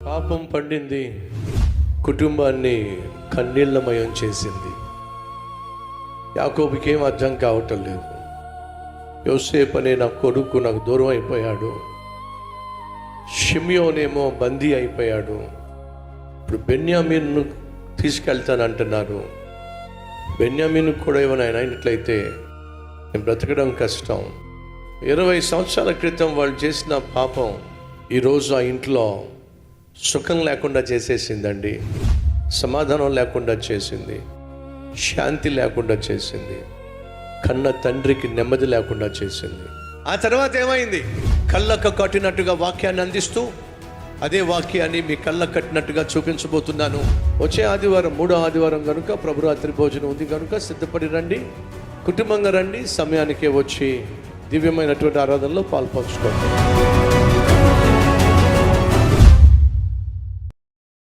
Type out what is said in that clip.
పాపం పండింది, కుటుంబాన్ని కన్నీళ్లమయం చేసింది. యాకోబుకి ఏం అర్థం కావటం లేదు. యోసేపు అనే నా కొడుకు నాకు దూరం అయిపోయాడు, షిమ్యోనేమో బందీ అయిపోయాడు, ఇప్పుడు బెన్యామీన్ను తీసుకెళ్తానంటున్నారు. బెన్యామీన్ కూడా ఏమైనా అయినట్లయితే నేను బ్రతకడం కష్టం. 20 సంవత్సరాల క్రితం వాళ్ళు చేసిన పాపం ఈరోజు ఆ ఇంట్లో సుఖం లేకుండా చేసేసిందండి, సమాధానం లేకుండా చేసింది, శాంతి లేకుండా చేసింది, కన్న తండ్రికి నెమ్మది లేకుండా చేసింది. ఆ తర్వాత ఏమైంది? కళ్ళకు కట్టినట్టుగా వాక్యాన్ని అందిస్తూ అదే వాక్యాన్ని మీ కళ్ళకు కట్టినట్టుగా చూపించబోతున్నాను. వచ్చే ఆదివారం 3వ ఆదివారం కనుక ప్రభురాత్రి భోజనం ఉంది కనుక సిద్ధపడి రండి, కుటుంబంగా రండి, సమయానికే వచ్చి దివ్యమైనటువంటి ఆరాధనలో పాల్పంచుకోండి.